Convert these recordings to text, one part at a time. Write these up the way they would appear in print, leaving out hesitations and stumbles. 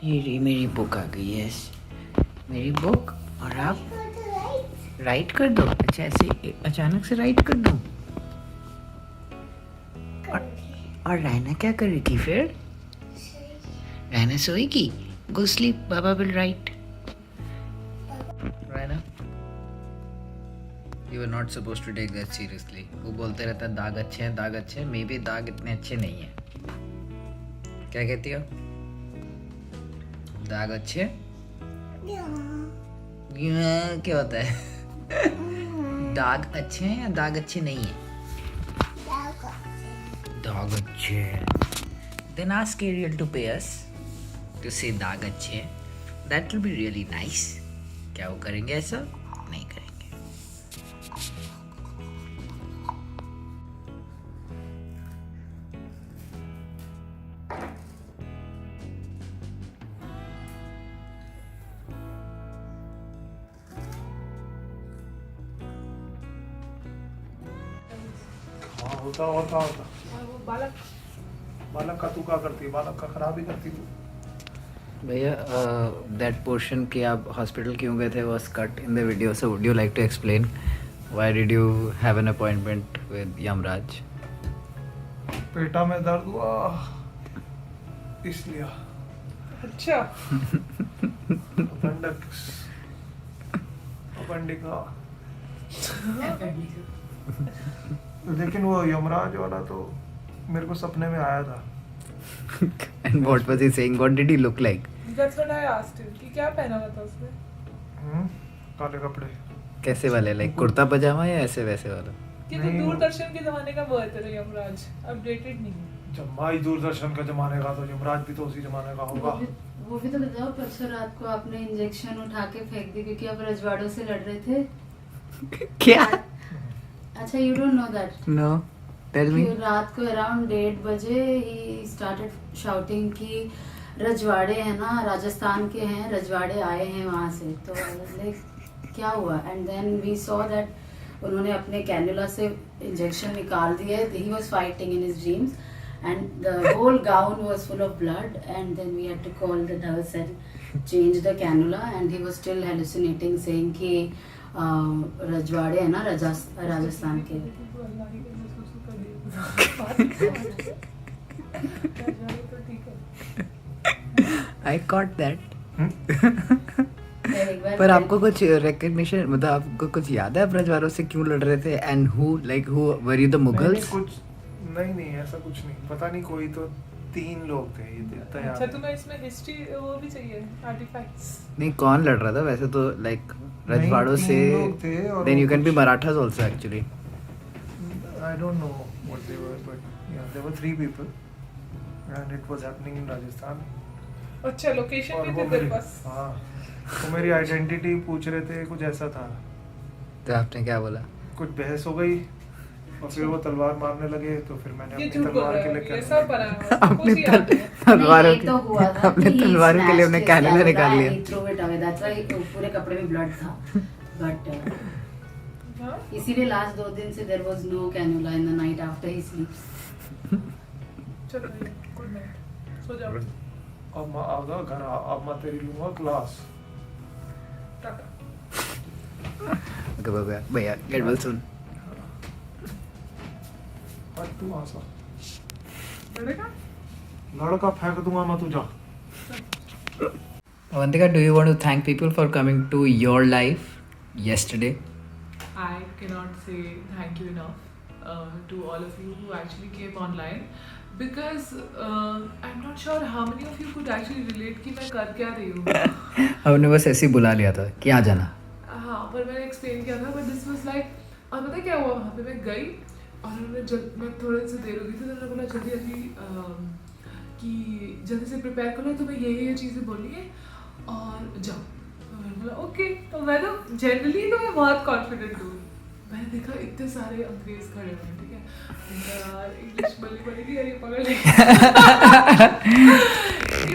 ये रही मेरी बुक आ गई है, मेरी बुक। और आप राइट कर दो। अच्छा ऐसे अचानक से राइट कर दो। और रैना क्या कर रही थी फिर? रैना सोएगी। Go sleep, baba will write. Raina, you are not supposed to take that seriously. वो बोलते रहता है दाग अच्छे हैं, दाग अच्छे हैं। मे बी दाग इतने अच्छे नहीं है। क्या कहती हो? दाग अच्छे? क्या होता है? दाग अच्छे हैं या दाग अच्छे नहीं है? दाग अच्छे हैं। Then ask Ariel to pay us to say दाग अच्छे हैं. That will be really nice. क्या वो करेंगे ऐसा? नहीं करेंगे. होता वो बालक का तू क्या करती है? बालक का खराब ही करती तू। भैया दैट पोर्शन कि आप हॉस्पिटल क्यों गए थे was cut in the video, so would you like to explain why did you have an appointment with Yamraj? PETA में दर्द हुआ इसलिए। अच्छा। अपेंडिका। लेकिन वो यमराज वाला तो मेरे को सपने में आया था। And what was he saying? What did he look like? That's what I asked him कि क्या पहना हुआ था उसने? काले कपड़े। कैसे वाले? लाइक कुर्ता पजामा या ऐसे वैसे वाला? ये तो दूरदर्शन के जमाने का वो है तेरा यमराज, अपडेटेड नहीं है। जम्मा ही दूरदर्शन का जमाने का, तो यमराज भी तो उसी जमाने का होगा। वो भी तो बताओ, परसों रात को आपने इंजेक्शन उठा के फेंक दी क्योंकि आप रजवाड़ों से लड़ रहे थे। क्या? अच्छा, you don't know that? No. Tell me. रात को अराउंड 1:30 बजे ही स्टार्टेड शाउटिंग कि रजवाड़े हैं ना, राजस्थान के हैं, रजवाड़े आए हैं वहां से। तो लाइक क्या हुआ? And then we saw that उन्होंने अपने कैनुला से इंजेक्शन निकाल दिए। He was fighting in his dreams and the whole gown was full of blood, and then we had to call the nurse and change the cannula, and he was still hallucinating saying कि रजवाड़े है ना राजस्थान के। I caught that. पर आपको कुछ recognition, मतलब आपको कुछ याद है आप रजवाड़ों से क्यों लड़ रहे थे? And who were you the Mughals? कुछ नहीं ऐसा कुछ नहीं, पता नहीं, कोई तो 3 लोग थे ये देता यार। अच्छा, तुम्हें इसमें हिस्ट्री वो भी चाहिए, आर्टिफैक्ट्स? नहीं, कौन लड़ रहा था वैसे? तो लाइक रजवाड़ों से then you can be Marathas also actually. I don't know what they were, but yeah, there were 3 people and it was happening in Rajasthan. अच्छा, लोकेशन भी थी तेरे पास? हाँ, तो मेरी आइडेंटिटी पूछ रहे थे, कुछ ऐसा था। तो आपने क्या बोला? कुछ बहस हो गई और फिर वो तलवार मारने लगे, तो फिर मैंने ये अपनी झूठ बोल तलवार रहा के है, लिए ये सब बना है, उसको अपने कुछ याद नहीं है। तलवारों ये तो हुआ था अपने कि he तलवारों के लिए उन्हें snatched his कैनुला निकाल cannula लिया। and he threw it away. That's why पूरे कपड़े में ब्लड था। बट हाँ? इसीलिए लास्ट 2 दिन से there was no cannula in the night after he sleeps. चलो, गुड नाइट, सो जाओ। अब मैं आऊंगा घर, अब मैं तेरी लूंगा क्लास। टाटा। ओके भैया गेट वेल सून। और तू आसा लड़ेगा? लड़का फेंक दूंगा मैं तुझा। Avantika, do you want to thank people for coming to your life yesterday? I cannot say thank you enough to all of you who actually came online, because I'm not sure how many of you could actually relate कि मैं कर क्या रही हूँ। हमने बस ऐसे ही बुला लिया था कि आ जाना। हाँ, पर मैंने एक्सप्लेन किया था, बट दिस वाज लाइक, और पता है क्या हुआ? वहाँ पे मैं गई और उन्होंने मैं थोड़े से देर हो गई थी, तो उन्होंने बोला जल्दी कि जल्दी से प्रिपेयर करो, तो मैं ये चीज़ें बोली है और जाओ। तो मैंने बोला ओके। तो मैं तो जनरली तो मैं बहुत कॉन्फिडेंट हूँ। मैंने देखा इतने सारे अंग्रेज खड़े हुए हैं, ठीक है यार, इंग्लिश बोली कि अरे पकड़ ले।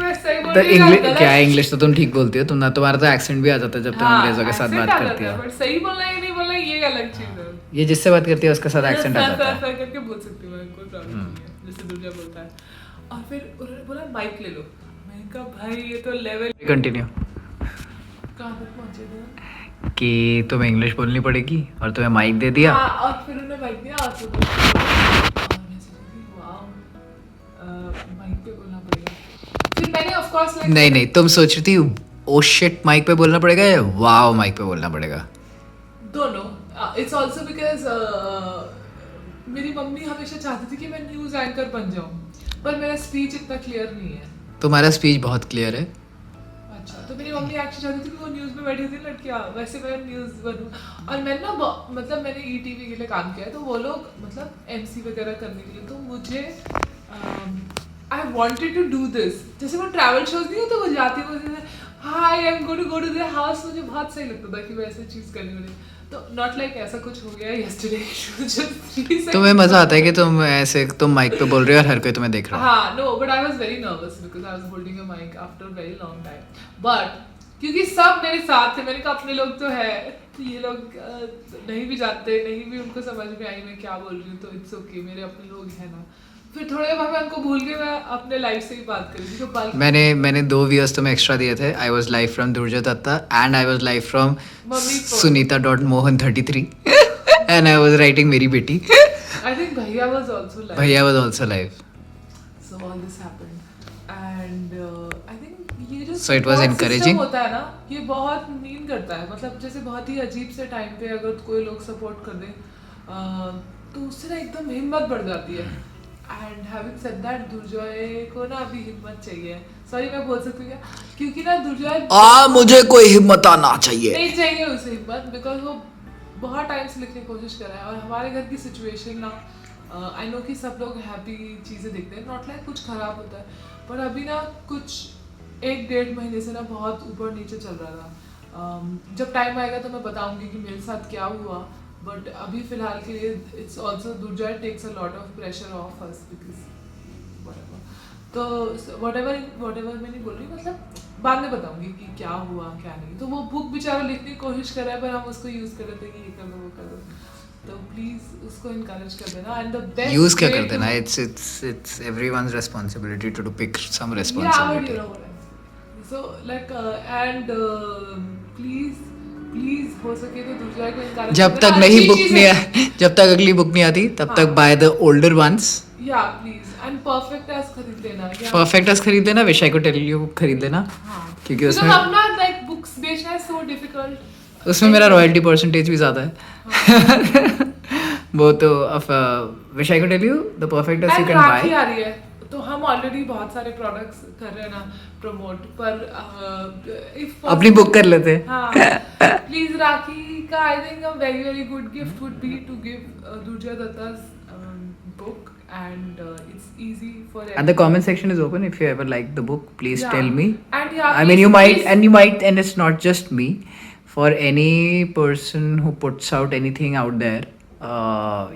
मैं सही बोल तो रही हूँ क्या इंग्लिश तो तुम ठीक बोलती हो, तुम्हारा तो एक्सेंट भी आ जाता है जब तुम अंग्रेजों के साथ बात करती हो। बट सही बोलना है नहीं बोलना ये अलग चीज़ है। ये जिससे बात करती है उसके साथ एक्सेंट आ जाता है। करके बोल सकती हूँ, कोई प्रॉब्लम नहीं है, जैसे दुर्गा बोलता है। और फिर उन्होंने बोला माइक ले लो। मैंने इनका भाई ये तो लेवल कंटिन्यू कहाँ तक पहुँचे थे? कि तुम्हें इंग्लिश बोलनी पड़ेगी और तुम्हें माइक दे दिया। हाँ, और फिर उन्हें माइक दिया और फिर मैं सोची वाओ माइक पे बोलना पड़ेगा। फिर मैंने ऑफ कोर्स लाइक नहीं तुम सोच रही थी ओ शिट माइक पे बोलना पड़ेगा या वाओ माइक पे बोलना पड़ेगा? दोनों। इट्स ऑल्सो बिकॉज मेरी मम्मी हमेशा चाहती थी कि मैं न्यूज़ एंकर बन जाऊँ, पर मेरा स्पीच इतना क्लियर नहीं है। तुम्हारा स्पीच बहुत क्लियर है। अच्छा, तो मेरी मम्मी एक्चुअली चाहती थी कि वो न्यूज़ में बैठी थी लड़कियाँ, वैसे मैं न्यूज़ बनूँ। और मैंने ना मतलब मैंने ETV के लिए काम किया है, तो वो लोग मतलब MC वगैरह करने के लिए, तो मुझे I wanted to do this. जैसे वो ट्रैवल शोज नहीं होते, वो जाती वो hi I am going to go to their house, मुझे बहुत सही लगता था कि मैं ऐसे चीज़ करने वाली। तो नॉट लाइक ऐसा कुछ हो गया yesterday। तुम्हें मजा आता है कि तुम ऐसे तुम माइक पे बोल रहे हो और हर कोई तुम्हें देख रहा है? हाँ, no, but I was very nervous because I was holding a mic after a very long time. But क्योंकि सब मेरे साथ थे, मैंने कहा अपने लोग तो है, तो ये लोग नहीं भी जाते, नहीं भी उनको समझ में आई मैं क्या बोल रही हूँ, तो इट्स ओके, मेरे अपने लोग हैं ना। फिर थोड़े बाद मैं उनको भूल के मैं अपने लाइफ से ही बात करी थी। तो बल्कि मैंने 2 व्यूअर्स तुम्हें एक्स्ट्रा दिए थे। I was live from Durjoy Datta and I was live from mummy phone. sunita.mohan33 and I was writing मेरी बेटी। I think Bhaiya was also like. भैया was also live. So all this happened and I think ये जो So it was support encouraging? system होता है ना, ये बहुत मीन करता है। मतलब जैसे बहुत ही अजीब से टाइम पे अगर कोई लोग सपोर्ट कर दे तो उससे ना एकदम हिम्मत बढ़ जाती है। एंड हैविंग सेड दैट, दुर्जय को ना अभी हिम्मत चाहिए। सॉरी मैं बोल सकती हूँ क्या? क्योंकि ना दुर्जय मुझे कोई हिम्मत आना चाहिए। नहीं चाहिए उसे हिम्मत, बिकॉज वो बहुत टाइम से लिखने की कोशिश कर रहा है। और हमारे घर की सिचुएशन ना, आई नो कि सब लोग हैप्पी चीज़ें देखते हैं, नॉट लाइक कुछ ख़राब होता है, पर अभी ना कुछ 1-1.5 महीने से ना बहुत ऊपर नीचे चल रहा था। जब टाइम आएगा तो मैं बताऊंगी कि मेरे साथ क्या हुआ, बट अभी फ़िलहाल के लिए it's also Durjoy takes a lot of pressure of us because तो whatever मैं नहीं बोल रही, मतलब बाद में बताऊंगी कि क्या हुआ क्या नहीं। तो वो बुक बेचारा लिखने की कोशिश कर रहा है, पर हम उसको यूज़ कर रहे थे कि ये कर दो वो कर दो, तो प्लीज उसको इनकरेज कर देना। एंड द बेस्ट यूज क्या कर देना? It's everyone's responsibility to pick some responsibility. So like and please हो सके तो दूसरा को इनकरेज जब तक नहीं बुक नहीं जब तक अगली बुक नहीं आती तब तक बाय द ओल्डर वंस। या प्लीज, एंड परफेक्ट एज खरीद लेना। परफेक्ट एस खरीद लेना, wish I could tell you खरीद लेना, क्योंकि उसमें अपना लाइक बुक्स बेचना इज सो डिफिकल्ट। उसमें मेरा रॉयल्टी परसेंटेज भी ज़्यादा है। वो तो wish I could tell you the perfect us you can Rakhi buy. आ रही है, तो हम ऑलरेडी बहुत सारे प्रोडक्ट्स कर रहे हैं ना प्रमोट, पर इफ अपनी बुक कर लेते हैं। हाँ, प्लीज राखी का I think a very very good gift would be to give Durjoy Datta's book, and it's easy for And the comment section is open. If you ever like the book, please Yeah. tell me. And yeah, I mean, please- you might, and it's not just me. For any person who puts out anything out there,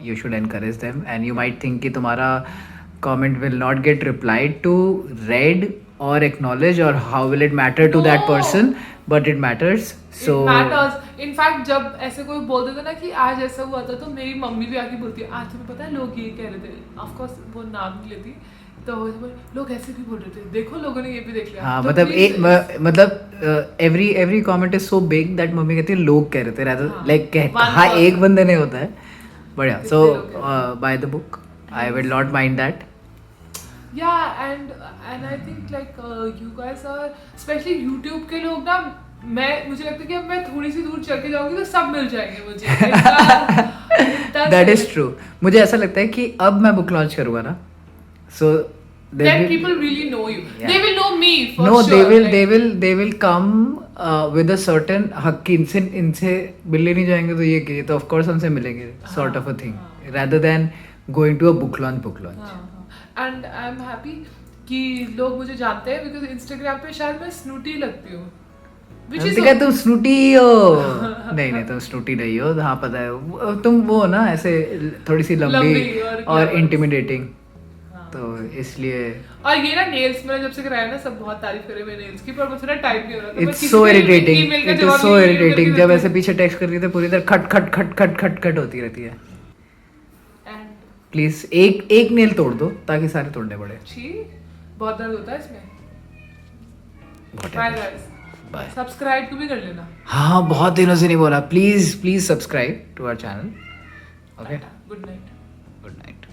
you should encourage them. And you might think कि तुम्हारा comment will not get replied to, read or acknowledged, or how will it matter to that No. person? But it matters. So It matters. In fact, जब ऐसे कोई बोल देता ना कि आज ऐसा हुआ था, तो मेरी मम्मी भी आके बोलती है आज तुम्हें पता है लोग ये कह रहे थे। Of course वो नाम नहीं लेती, तो वो लोग ऐसे भी बोल रहे थे, देखो लोगों ने ये भी देख लिया। हाँ, तो मतलब please- मतलब every comment is so big that mummy कहती है लोग कह रहे थे, rather हाँ, like one कहा person. एक बंदे ने होता है। बढ़िया। कितने सो लोग कह by the book, I will not mind that. Yeah, and I think like you guys are, especially YouTube के लोग ना, मुझे लगता है कि अब मैं थोड़ी सी दूर चल के जाऊंगी तो सब मिल जाएंगे मुझे। That is true. मुझे ऐसा लगता है कि अब मैं बुक लॉन्च करूंगा ना, सो Then people really know you. Yeah. They will know me for no sure. they will come with a certain हक, इनसे मिलने नहीं जाएंगे तो ये कि तो ऑफ कोर्स हमसे मिलेंगे, sort of a thing, rather than going to a book launch. And I am happy कि लोग मुझे जानते हैं बिकॉज इंस्टाग्राम पे शायद मैं स्नूटी लगती हूँ, which is तुम स्नूटी हो। नहीं तुम स्नूटी नहीं हो, हाँ पता है तुम वो हो ना ऐसे थोड़ी सी लंबी लंबी और और glamorous. इंटिमिडेटिंग, हाँ। तो इसलिए और ये ना नेल्स मैंने जब से कराया ना सब बहुत तारीफ करे मेरे नेल्स की, पर मुझे ना टाइम नहीं हो रहा था। मैं इट्स किसी सो को इरिटेटिंग, email का इट इज जवाब सो नहीं दे इरिटेटिंग रही जब थी। ऐसे पीछे टेक्स्ट कर रही थी पूरी तरह खट खट खट खट खट खट होती रहती है। And प्लीज एक नेल तोड़ दो ताकि सारे तोड़ने पड़े। छी बहुत दर्द होता है इसमें। Bye guys, bye. सब्सक्राइब भी कर लेना। हाँ बहुत दिनों से नहीं बोला, please please subscribe to our channel. Okay, good night. Good night.